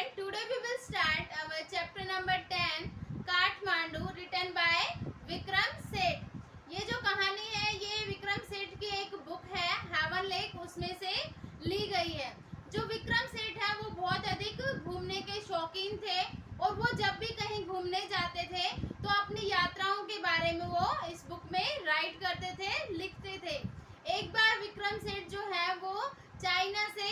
student, today we will start our chapter number 10 Kathmandu written by Vikram Seth. ये जो कहानी है ये विक्रम सेठ की एक बुक है हेवन लेक, उसमें से ली गई है। जो विक्रम सेठ है वो बहुत अधिक घूमने के शौकीन थे और वो जब भी कहीं घूमने जाते थे तो अपनी यात्राओं के बारे में वो इस बुक में राइट करते थे, लिखते थे। एक बार विक्रम सेठ जो है वो चाइना से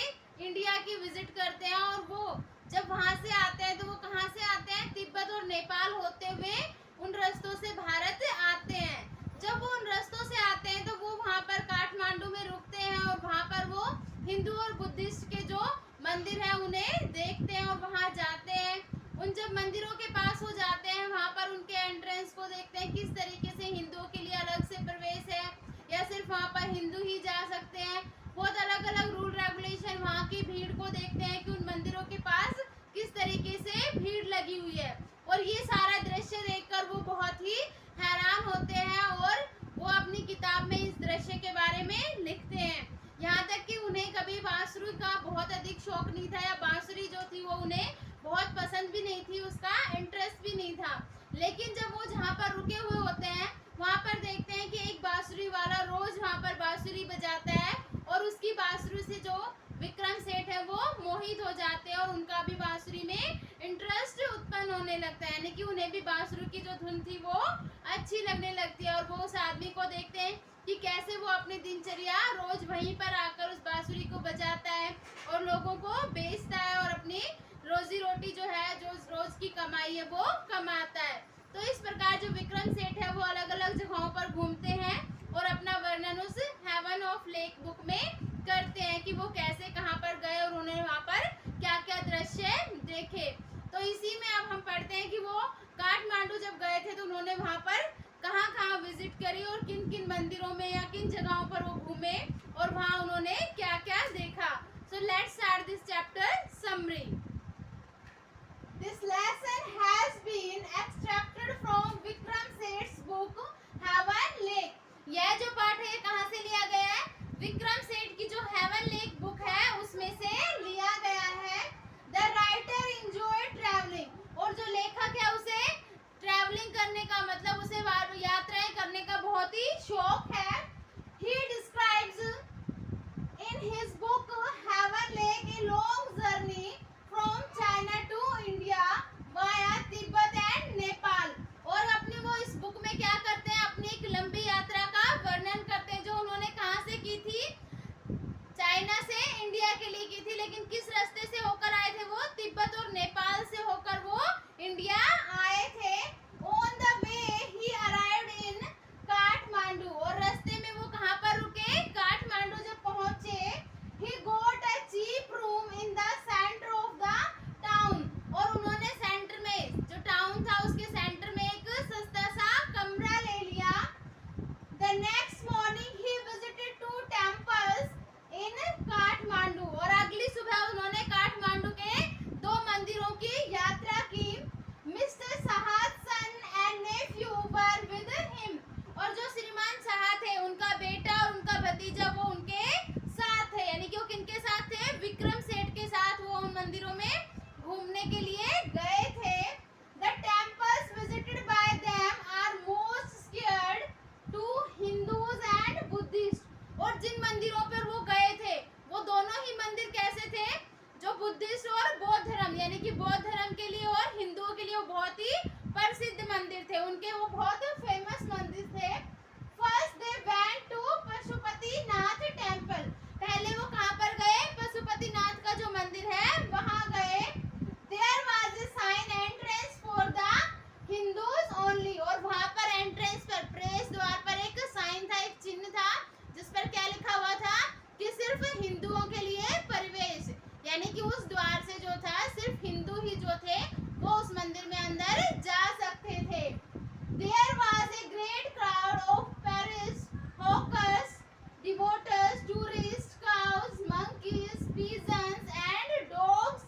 इंडिया की विजिट करते हैं और वो जब वहां से आते हैं तो वो कहाँ से आते हैं, तिब्बत और नेपाल होते हुए उन रास्तों से भारत आते हैं। जब वो उन रास्तों से आते हैं तो वो वहां पर काठमांडू में रुकते हैं और वहां पर वो हिंदू और बुद्धिस्ट के जो मंदिर है उन्हें देखते हैं और वहां जाते हैं। उन जब मंदिरों के पास हो जाते हैं वहां पर उनके एंट्रेंस को देखते हैं, किस तरीके से हिंदुओं के लिए अलग से प्रवेश है या सिर्फ वहां पर हिंदू ही जा सकते हैं। बहुत अलग अलग रूल रेगुलेशन, वहाँ की भीड़ को देखते हैं कि उन मंदिरों के पास किस तरीके से भीड़ लगी हुई है और ये सारा दृश्य देखकर वो बहुत ही हैरान होते हैं और वो अपनी किताब में इस दृश्य के बारे में लिखते हैं। यहाँ तक कि उन्हें कभी बांसुरी का बहुत अधिक शौक नहीं था या बांसुरी जो थी वो उन्हें बहुत पसंद भी नहीं थी, उसका इंटरेस्ट भी नहीं था। लेकिन जब वो जहाँ पर रुके हुए होते हैं वहाँ पर देखते हैं कि एक बांसुरी वाला रोज वहाँ पर बांसुरी बजाता है और उसकी बांसुरी से जो विक्रम सेठ है वो मोहित हो जाते हैं और उनका भी बांसुरी में इंटरेस्ट उत्पन्न होने लगता है, यानी कि उन्हें भी बांसुरी की जो धुन थी वो अच्छी लगने लगती है। और वो उस आदमी को देखते हैं कि कैसे वो अपनी दिनचर्या रोज वहीं पर आकर उस बांसुरी को बजाता है और लोगों को बेचता है और अपनी रोजी रोटी जो है, जो रोज की कमाई है वो कमाता है। तो इस प्रकार जो विक्रम सेठ है वो अलग अलग जगहों पर घूमते हैं और अपना वर्णन उस हेवन ऑफ लेक बुक में करते हैं कि वो कैसे कहाँ पर गए और उन्हें वहाँ पर क्या क्या दृश्य देखे। तो इसी में अब हम पढ़ते हैं कि वो काठमांडू जब गए थे तो उन्होंने वहाँ पर कहाँ कहाँ विजिट करी और किन किन मंदिरों में या किन जगहों पर वो घूमे और वहाँ उन्होंने क्या क्या देखा। So let's start this chapter summary. This lesson has been extracted from Vikram Seth's book Heaven Lake. यह जो पाठ है कहाँ से लिया गया है? विक्रम सेठ की जो हेवन लेक बुक है उसमें से लिया गया है। The writer enjoyed traveling, और जो लेखक है उसे ट्रैवलिंग करने का मतलब उसे यात्राएं करने का बहुत ही शौक है। He describes in his book Heaven Lake a long journey from China to India via Tibet and Nepal. और अपने वो इस बुक में क्या करते हैं, अपनी एक लंबी यात्रा का वर्णन करते हैं जो उन्होंने कहाँ से की थी, चाइना से इंडिया के लिए की थी, लेकिन किस रास्ते से होकर आए थे वो, तिब्बत और नेपाल से होकर वो इंडिया आए थे। On the way he arrived in Kathmandu, और रास्ते में वो कहाँ पर रुके, काठमांडू जब पहुंचे, he got a cheap room in the centre of the town, और उन्होंने सेंटर में जो टाउन था उसके सेंटर में एक सस्ता सा कमरा ले लिया। The next morning he visited two temples in Kathmandu, और अगली सुबह उन्होंने काठमांडू के दो मंदिरों की यात्रा की। मिस्टर साहत son and nephew were with him, और जो श्रीमान साहत है उनका बेटा और उनका भतीजा वो उनके साथ है, यानी कि वो किनके साथ थे, विक्रम सेठ के साथ वो उन मंदिरों में घूमने के लिए गए थे। The temples visited by them are most scared to Hindus and Buddhists, और जिन मंदिरों पर वो गए थे वो दोनों ही मंदिर कैसे थे, जो बुद्धिस्ट और बौद्ध धर्म, यानी कि बौद्ध धर्म के लिए और हिंदुओं के लिए वो बहुत ही प्रसिद्ध मंदिर थे, उनके वो बहुत फेमस मंदिर थे। First they went to Pashupatinath temple, पहले वो कहाँ पर गए, पशुपतिनाथ का जो मंदिर है वहाँ गए। There was a sign entrance for the Hindus only, और वहाँ पर एंट्रेंस पर, प्रवेश द्वार पर एक साइन था, एक चिन्ह था जिस पर क्या लिखा हुआ था कि सिर्फ हिंदुओं के लिए प्रवेश, यानी कि उस द्वार से जो था सिर्फ हिंदू ही जो थे वो उस मंदिर में अंदर जा सकते थे। There was a great crowd of priests hawkers, devotees, tourist, cows, monkeys, pigeons and dogs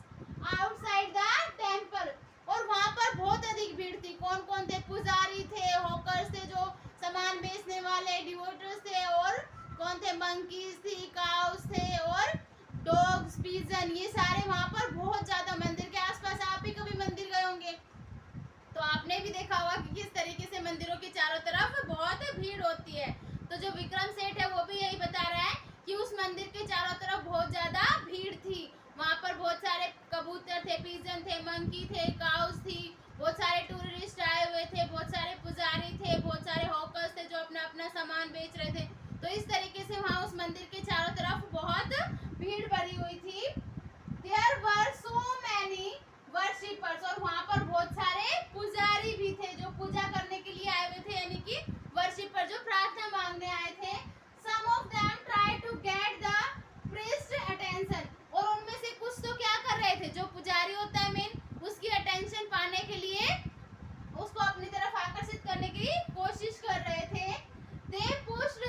outside the temple, और वहाँ पर बहुत अधिक भीड़ थी। कौन कौन थे, पुजारी थे, हॉकर्स थे जो सामान बेचने वाले, डिवोटर्स थे, और कौन थे, मंकीज थी, काउस थे, और डॉग्स, पिजन, ये सारे वहाँ पर बहुत ज्यादा मंदिर के आस मंदिर गए होंगे तो आपने भी देखा होगा कि किस तरीके से मंदिरों के चारों तरफ बहुत भीड़ होती है। तो जो विक्रम सेठ है वो भी यही बता रहा है कि उस मंदिर के चारों तरफ बहुत ज्यादा भीड़ थी। वहाँ पर बहुत सारे कबूतर थे, पिजन थे, मंकी थे, काउस थी, बहुत सारे टूरिस्ट आए हुए थे, बहुत सारे पुजारी थे, बहुत सारे हॉकर्स थे जो अपना अपना सामान बेच रहे थे। तो इस तरीके से वहाँ उस मंदिर के चारों तरफ बहुत भीड़ भरी हुई थी। There were so many worshippers और वहाँ पर बहुत सारे पुजारी भी थे जो पूजा करने के लिए आए हुए थे, यानी कि वर्शिपर जो प्रार्थना मांगने आए थे। Some of them tried to get the priest attention और उनमें से कुछ तो क्या कर रहे थे, जो पुजारी होता है मेन, उसकी अटेंशन पाने के लिए उसको अपनी तरफ आकर्षित करने की कोशिश कर रहे थे। They pushed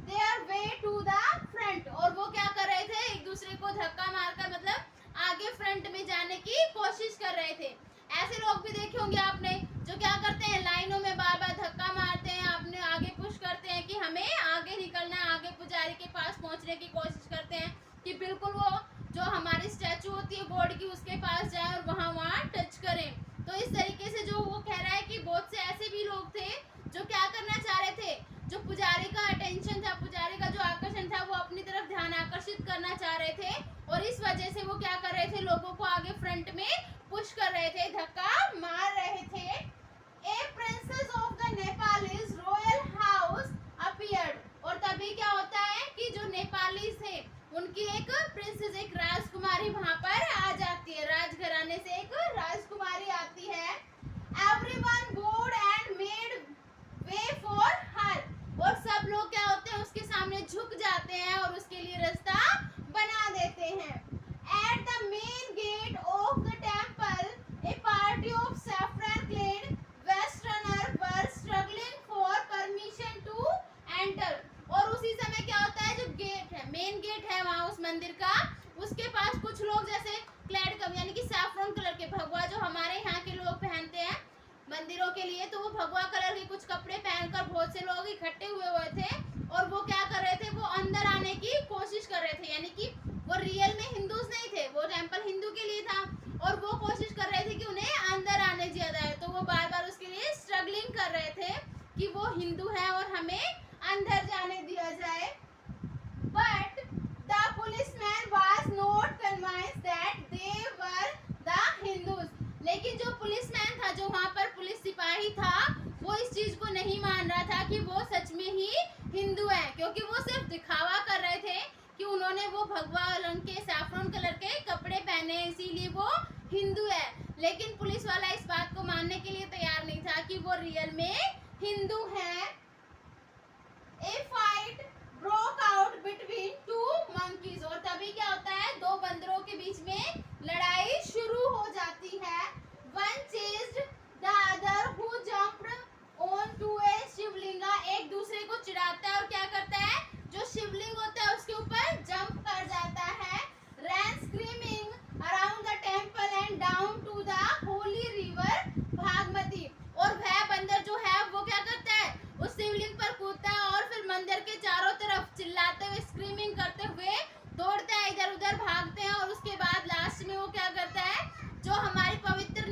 their way to the front और वो क्या कर रहे थे, एक दूसरे को धक्का मारकर मतलब आगे फ्रंट में जाने की कोशिश कर रहे थे। ऐसे लोग भी देखे होंगे आपने जो क्या करते हैं, लाइनों में बार बार धक्का मारते हैं, अपने आगे पुश करते हैं कि हमें आगे निकलना है, आगे पुजारी के पास पहुंचने की कोशिश करते हैं कि बिल्कुल वो जो हमारी स्टैचू होती है गॉड की उसके पास जाए और वहाँ टच करें। तो इस तरीके से जो वो कह रहा है कि बहुत से ऐसे भी लोग थे जो क्या करना चाह रहे थे, जो पुजारी का अटेंशन था, पुजारी का जो आकर्षण था वो अपनी तरफ ध्यान आकर्षित करना चाह रहे थे और इस वजह से वो क्या कर रहे थे, लोगों को आगे फ्रंट में पुश कर रहे थे, धक्का मार रहे थे। ए princess of the Nepalese royal house appeared और तभी क्या होता है कि जो नेपालीज थे उनकी एक प्रिंसेस, एक राजकुमारी वहां पर आ जाती है, राजघराने से एक राजकुमारी आती है। Everyone board and made way for her और सब लोग क्या होते हैं उसके सामने झुक जाते हैं और उसके लिए रास्ता बना देते हैं। At the main gate of the temple, a party of saffron-clad Westerners were struggling for permission to enter और उसी समय क्या होता है, जो गेट है, मेन गेट है वहाँ उस मंदिर का, उसके पास कुछ लोग जैसे क्लैड कम यानी कि सैफरन कलर के भगवा जो हमारे यहाँ के लोग पहनते हैं मंदिरों के लिए, तो वो भगवा कलर के कुछ कपड़े पहनकर बहुत से लोग इकट्ठे हुए थे और वो क्या कर रहे थे, वो अंदर आने की कोशिश कर रहे थे, यानी कि वो रियल में हिंदूज नहीं थे, वो टेंपल हिंदू के लिए था और वो कोशिश कर रहे थे कि उन्हें अंदर आने दिया जाए। तो वो बार बार उसके लिए स्ट्रगलिंग कर रहे थे कि वो हिंदू है और हमें अंदर जाने दिया जाए। But the policeman was not convinced that they were the Hindus लेकिन जो पुलिसमैन था, जो वहाँ पर पुलिस सिपाही था, वो इस चीज को नहीं मान रहा था कि वो सच में ही हिंदू है, क्योंकि वो सिर्फ दिखावा कर रहे थे कि उन्होंने वो भगवा रंग के सैफरन कलर के कपड़े पहने इसीलिए वो हिंदू है। लेकिन पुलिस वाला इस बात को मानने के लिए तैयार नहीं था कि वो रियल में हिंदू है। A fight broke out between two monkeys और तभी क्या होता है, दो बंदरों के बीच में लड़ाई शुरू हो जाती है। One chased the other who jumped on to a Shivalinga एक दूसरे को चिढ़ाता है और क्या करता है, जो शिवलिंग होता है उसके ऊपर जंप कर जाता है। Ran screaming around the temple and down to the holy river Bagmati और वह बंदर जो है वो क्या करता है, उस शिवलिंग पर कूदता है और फिर मंदिर के चारों तरफ चिल्लाते हुए स्क्रीमिंग करते हुए दौड़ता है, इधर उधर भागते हैं और उसके बाद लास्ट में वो क्या करता है, जो हमारी पवित्र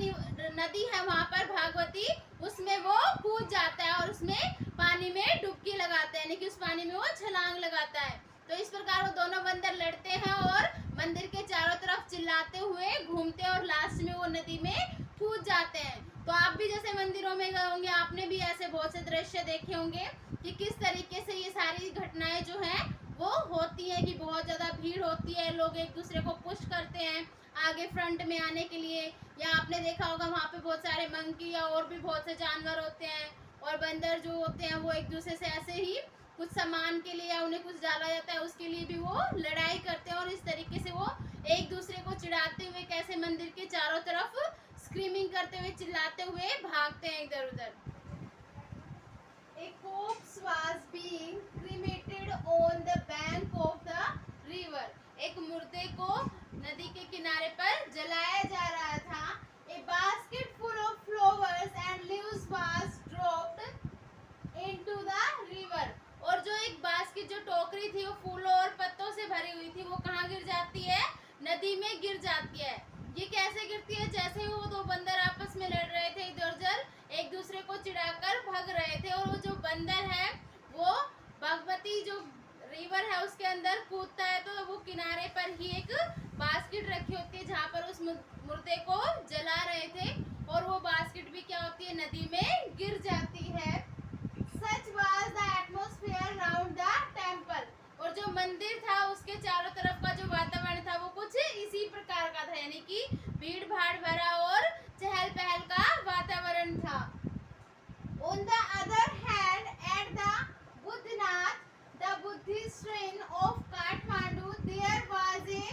नदी है वहाँ पर भागवती, उसमें वो कूद जाता है और उसमें पानी में डुबकी लगाता है, यानी कि उस पानी में वो छलांग लगाता है। तो इस प्रकार वो दोनों बंदर लड़ते हैं और मंदिर के चारों तरफ चिल्लाते हुए घूमते हैं और लास्ट में वो नदी में कूद जाते हैं। तो आप भी जैसे मंदिरों में गए होंगे, आपने भी ऐसे बहुत से दृश्य देखे होंगे कि किस तरीके से ये सारी घटनाएं जो हैं वो होती है कि बहुत ज़्यादा भीड़ होती है, लोग एक दूसरे को पुश करते हैं आगे फ्रंट में आने के लिए, या आपने देखा होगा वहाँ पे बहुत सारे मंकी या और भी बहुत से जानवर होते हैं और बंदर जो होते हैं वो एक दूसरे से ऐसे ही कुछ सामान के लिए या उन्हें कुछ डाला जाता है उसके लिए भी वो लड़ाई करते हैं और इस तरीके से वो एक दूसरे को चिढ़ाते हुए कैसे मंदिर के चारों तरफ स्क्रीमिंग करते हुए चिल्लाते हुए भागते हैं इधर उधर। A corpse was being cremated on the bank of the river. एक मुर्दे को नदी के किनारे पर जलाया जा रहा था। A basket full of flowers and leaves was dropped into the river. और जो एक बास्केट जो टोकरी थी वो फूलों और पत्तों से भरी हुई थी, वो कहाँ गिर जाती है, नदी में गिर जाती है। ये कैसे गिरती है? जैसे वो दो बंदर आपस में लड़ रहे थे, इधर उधर एक दूसरे को चिढ़ाकर भाग रहे थे, और वो जो बंदर है वो बागमती जो रिवर है उसके अंदर कूदता है, तो वो किनारे पर ही एक बास्केट रखी होती है जहाँ पर उस मुर्दे को जला रहे थे, और वो बास्केट भी क्या होती है, नदी में गिर जाती है। Such was the atmosphere around the temple. और जो मंदिर था उसके चारों तरफ का जो वातावरण था वो कुछ इसी प्रकार का था, यानी कि भीड़ भाड़ भरा और चहल पहल का वातावरण था। On the other hand, at the Buddhanath, the Buddhist shrine of Kathmandu, there was a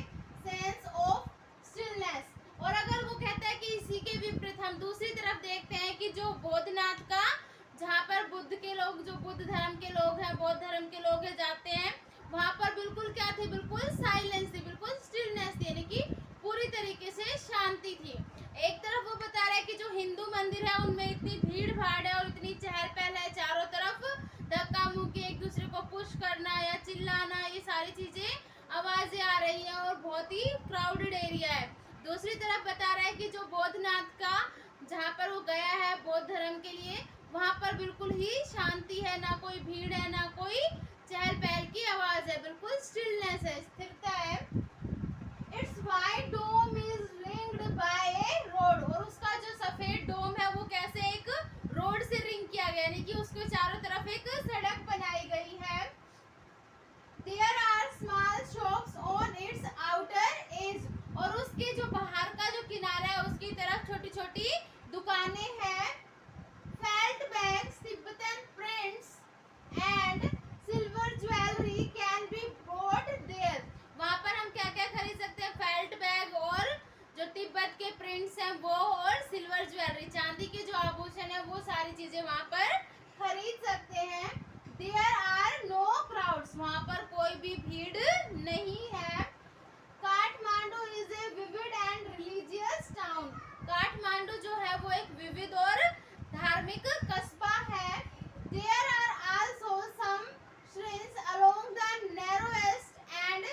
sense of stillness. और अगर वो कहता है कि इसी के विपरीत हम दूसरी तरफ देखते हैं कि जो बौद्धनाथ का, जहाँ पर बुद्ध के लोग, जो बुद्ध धर्म के लोग हैं, बौद्ध धर्म के लोग हैं, जाते हैं, वहाँ पर बिल्कुल क्या थी, बिल्कुल साइलेंस थी, बिल्कुल स्टिलनेस थी, यानी कि पूरी तरीके से शांति थी। एक तरफ वो बता रहा है कि जो हिंदू मंदिर है उनमें इतनी भीड़ भाड़ है और इतनी चहल पहल है, चारों तरफ धक्का मुक्की, एक दूसरे को पुश करना या चिल्लाना, ये सारी चीजें आवाजें आ रही हैं और बहुत ही क्राउडेड एरिया है। दूसरी तरफ बता रहा है कि जो बौद्धनाथ का, जहाँ पर वो गया है बौद्ध धर्म के लिए, वहाँ पर बिल्कुल ही शांति है, ना कोई भीड़ है, ना कोई चहल पहल की आवाज है, बिल्कुल स्टिलनेस है, स्थिरता है। Its white dome is ringed by a road, और उसका जो सफेद डोम है वो कैसे एक रोड से रिंग किया गया, यानी कि उसके चारों तरफ एक सड़क बनाई गई है। There are small shops on its outer edge, और उसके जो बाहर का जो किनारा है उसकी तरफ छोटी छोटी दुकानें हैं। Felt bags, Tibetan prints and silver jewellery can be bought there, वहाँ पर हम क्या क्या खरीद सकते हैं, फेल्ट बैग और जो तिब्बत के प्रिंट्स हैं वो, और सिल्वर ज्वेलरी, चांदी के जो आभूषण है वो सारी चीजें वहाँ पर खरीद सकते हैं। देयर आर नो क्राउड्स, वहाँ पर कोई भी भीड़ नहीं है। Kathmandu is a vivid and religious town, Kathmandu जो है वो एक विविध और धार्मिक कस्बा है। There are also some shrines along the narrowest and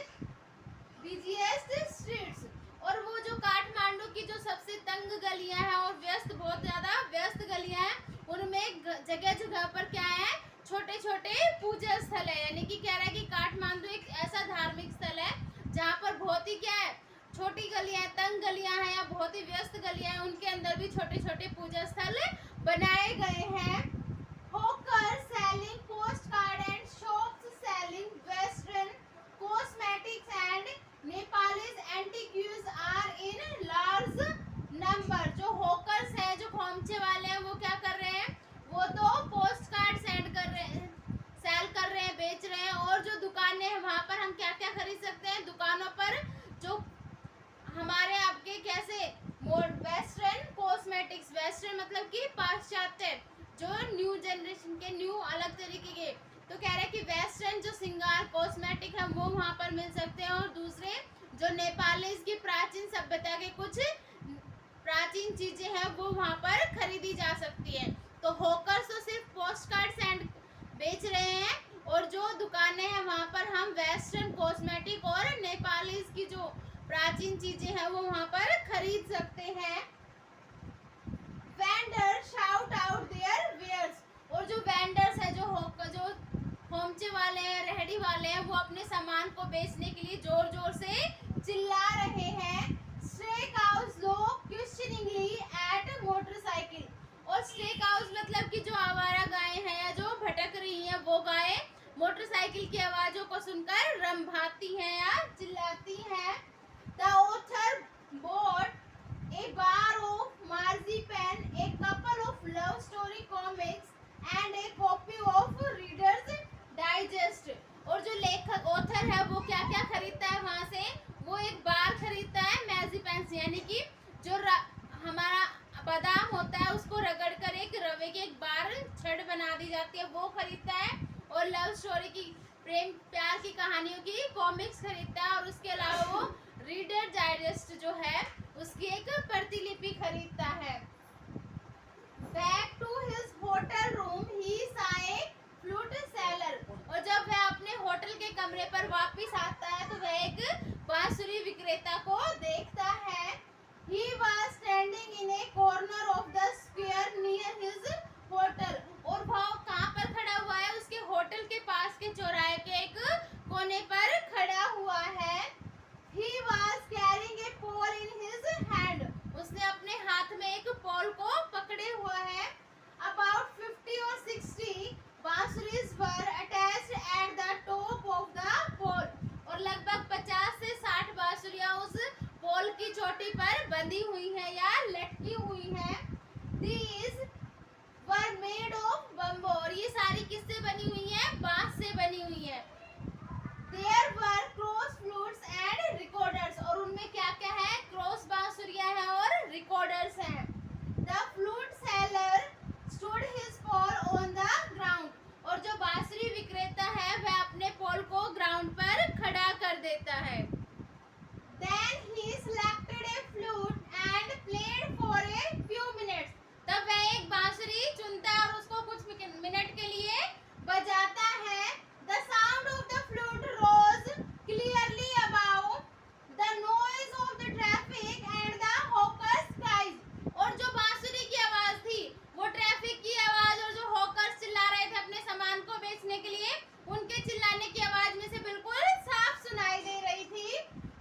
busiest streets, और वो जो काठमांडू की जो सबसे तंग गलियां हैं और व्यस्त, बहुत ज्यादा व्यस्त गलियां हैं, उनमें जगह जगह पर क्या है, छोटे छोटे पूजा स्थल है, यानी कि कह रहा है कि काठमांडू एक ऐसा धार्मिक स्थल है जहाँ पर बहुत ही क्या है, छोटी गलियां, तंग गलियां हैं या बहुत ही व्यस्त गलियां हैं, उनके अंदर भी छोटे छोटे पूजा स्थल बनाए गए हैं। Hawkers selling postcard and shops selling western cosmetics and Nepalese antiques are in large number। जो hawkers हैं, जो खोमचे वाले हैं, वो क्या कर रहे हैं, वो तो पोस्ट कार्ड सेंड कर रहे हैं, सेल कर रहे हैं, बेच रहे हैं, और जो दुकानें हैं वहाँ पर हम क्या क्या खरीद सकते हैं, दुकानों पर जो हमारे आपके कैसे वेस्टर्न कॉस्मेटिक्स, वेस्टर्न मतलब कि पाश्चात्य, जो न्यू जनरेशन के, न्यू अलग तरीके के, तो कह रहे हैं कि वेस्टर्न जो श्रृंगार कॉस्मेटिक है वो वहाँ पर मिल सकते हैं, और दूसरे जो नेपालीज की प्राचीन सभ्यता के कुछ प्राचीन चीजें हैं वो वहाँ पर खरीदी जा सकती है। तो हॉकर्स तो सिर्फ पोस्ट कार्ड सेंड बेच रहे हैं, और जो दुकानें हैं वहाँ पर हम वेस्टर्न कॉस्मेटिक और नेपालीज की जो प्राचीन चीजें हैं वो वहाँ पर खरीद सकते हैं। Vendor shout out their wares, और जो वेंडर्स है, जो होमचे वाले हैं, रेहड़ी वाले हैं, वो अपने सामान को बेचने के लिए जोर जोर से चिल्ला रहे हैं। Stray cows look questioningly at motorcycle, और स्ट्रे काउज मतलब कि जो आवारा गायें हैं या जो भटक रही हैं, वो गायें मोटरसाइकिल की आवाजों को सुनकर रंभाती हैं या चिल्लाती हैं। The author bought a bar of marzipan, a couple of love story comics and a copy of Reader's Digest, और जो लेखक ऑथर है वो क्या क्या खरीदता है वहाँ से, वो एक बार खरीदता है मैजिपैन से, यानी कि जो हमारा बादाम होता है उसको रगड़ कर एक रवे की एक बार छड़ बना दी जाती है, वो खरीदता है, और लव स्टोरी की, प्रेम प्यार की कहानियों की कॉमिक्स खरीदता है, और उसके अलावा वो रीडर डाइजेस्ट जो है उसकी एक प्रतिलिपि खरीदता है। Back to his hotel room he saw a flute seller, और जब वह अपने होटल के कमरे पर वापस आता है तो वह एक बांसुरी विक्रेता को देखता है। हुई हैं या लटकी हुई हैं। These were made of bamboo, और ये सारी किससे बनी हुई हैं? बांस से बनी हुई हैं। There were cross flutes and recorders, और उनमें क्या क्या है? क्रॉस बांसुरियां हैं और रिकॉर्डर्स हैं। The flute seller stood his pole on the ground, और जो बांसुरी विक्रेता है वह अपने पोल को ग्राउंड पर खड़ा कर देता है। Then he selected a flute and played for a few minutes, तब वह एक बांसुरी चुनता है और उसको कुछ मिनट के लिए बजाता है। The sound of the flute rose clearly above the noise of the traffic and the hawkers' cries, और जो बांसुरी की आवाज थी वो ट्रैफिक की आवाज और जो हॉकर्स चिल्ला रहे थे अपने सामान को बेचने के लिए, उनके चिल्लाने की आवाज में से बिल्कुल साफ सुनाई दे रही थी।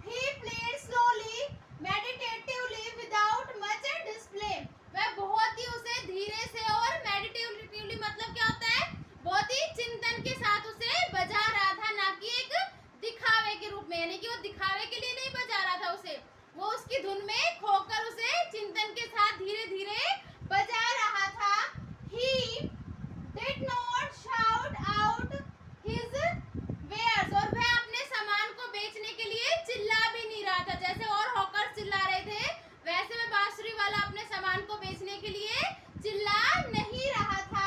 He played slowly, meditatively, without much display. वह बहुत ही उसे धीरे से और meditatively मतलब क्या होता है? बहुत ही चिंतन के साथ उसे बजा रहा था, ना कि एक दिखावे के रूप में, यानी कि वो दिखावे के लिए नहीं बजा रहा था उसे, वो उसकी धुन में खोकर उसे चिंतन के साथ धीरे धीरे बजा रहा था। He did not shout out his wares, और वह अपने सामान को बेचने के लिए चिल्ला भी नहीं रहा था। जैसे और हॉकर्स चिल्ला रहे थे वैसे वह बांसुरी वाला अपने सामान को बेचने के लिए चिल्ला नहीं रहा था।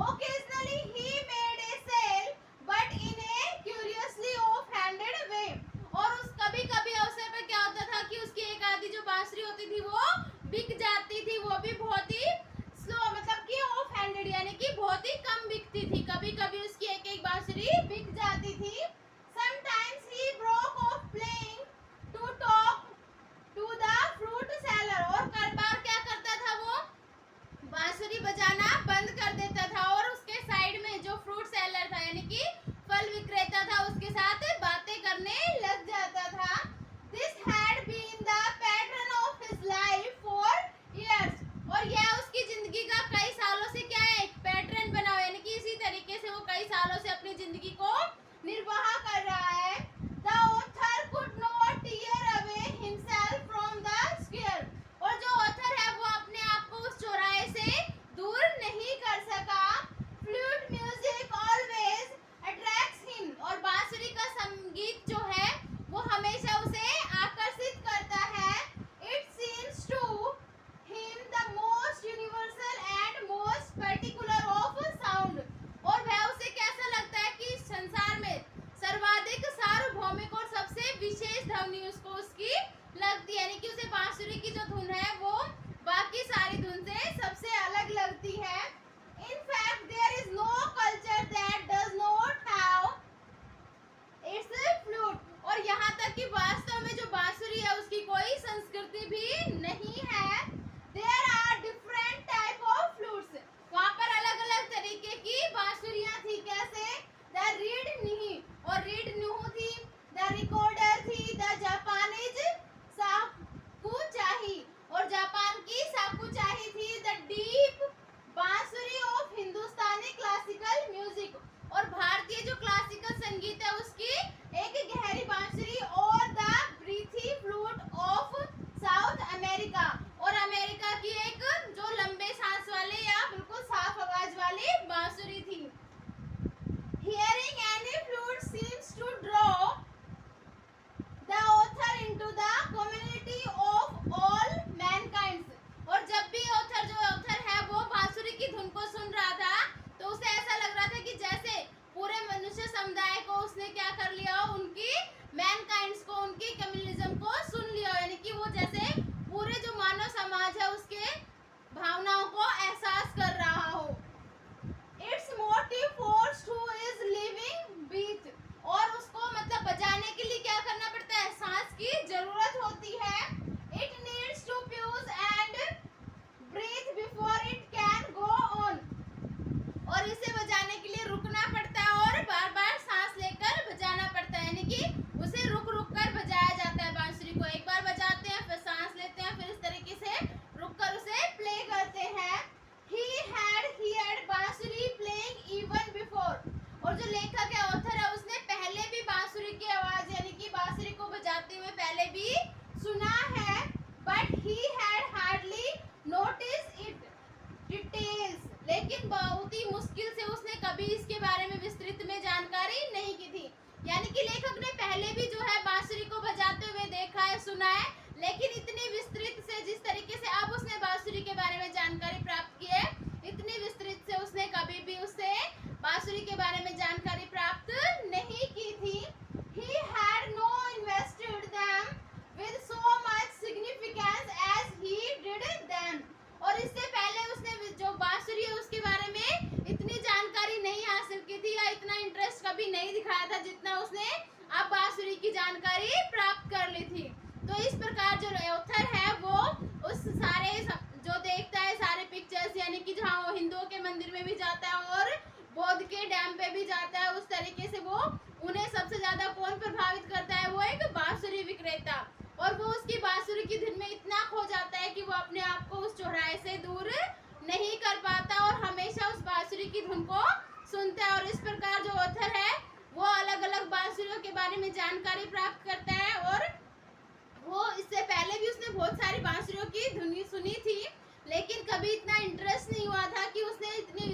Occasionally he made a sale, but in a curiously off-handed way, और उस कभी कभी अवसर पर क्या होता था कि उसकी एक आधी जो बांसुरी होती थी वो बिक जाती थी, वो लेकिन इतनी विस्तृत से, जिस तरीके से अब उसने बांसुरी के बारे में जानकारी प्राप्त की है, इतनी विस्तृत से उसने कभी भी उससे बांसुरी के बारे में जानकारी प्राप्त नहीं की थी। He had no invested them with so much significance as he did then. और इससे पहले उसने जो बांसुरी है उसके बारे में इतनी जानकारी नहीं हासिल की थी या इतना इंटरेस्ट कभी नहीं दिखाया था जितना उसने अब बांसुरी की जानकारी प्राप्त कर ली थी। तो इस प्रकार जो ऑथर है वो उस सारे जो देखता है सारे पिक्चर्स, यानी कि जहाँ वो हिंदुओं के मंदिर में भी जाता है और बौद्ध के डैम पे भी जाता है, उस तरीके से वो उन्हें सबसे ज्यादा कौन प्रभावित करता है, वो एक बांसुरी विक्रेता। और वो उसकी बांसुरी की धुन में इतना खो जाता है कि वो अपने आप को उस चौराहे से दूर नहीं कर पाता और हमेशा उस बांसुरी की धुन को सुनता है। और इस प्रकार जो ऑथर है वो अलग अलग बांसुरियों के बारे में जानकारी प्राप्त करता है। और वो इससे पहले भी उसने बहुत सारी बांसुरियों की धुनी सुनी थी, लेकिन कभी इतना इंटरेस्ट नहीं हुआ था कि उसने इतनी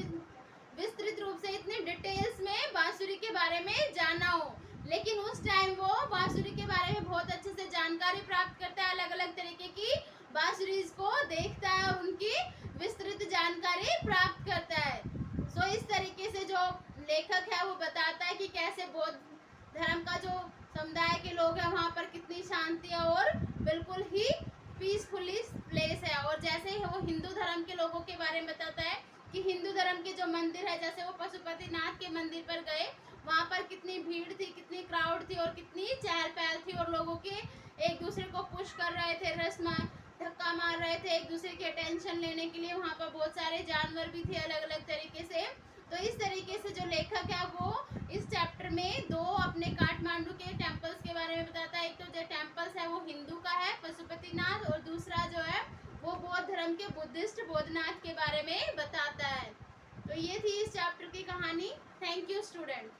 विस्तृत रूप से इतने डिटेल्स में बांसुरी के बारे में जाना हो। लेकिन उस टाइम वो बांसुरी के बारे में बहुत अच्छे से जानकारी प्राप्त करता है, अलग अलग तरीके की बांसुरीज को देखता है और उनकी विस्तृत जानकारी प्राप्त करता है। सो इस तरीके से जो लेखक है वो बताता है कि कैसे बौद्ध धर्म का जो समुदाय के लोग हैं वहाँ पर कितनी शांति है और बिल्कुल ही पीसफुली प्लेस है। और जैसे ही वो हिंदू धर्म के लोगों के बारे में बताता है कि हिंदू धर्म के जो मंदिर है, जैसे वो पशुपतिनाथ के मंदिर पर गए, वहाँ पर कितनी भीड़ थी, कितनी क्राउड थी और कितनी चहल पहल थी और लोगों के एक दूसरे को पुश कर रहे थे, धक्का मार रहे थे एक दूसरे के अटेंशन लेने के लिए। वहाँ पर बहुत सारे जानवर भी थे अलग अलग तरीके से। तो इस तरीके से जो लेखक है वो इस चैप्टर में दो अपने काठमांडू के टेम्पल्स के बारे में बताता है। एक तो जो टेम्पल्स है वो हिंदू का है पशुपतिनाथ, और दूसरा जो है वो बौद्ध धर्म के बुद्धिस्ट बौद्धनाथ के बारे में बताता है। तो ये थी इस चैप्टर की कहानी। Thank you student.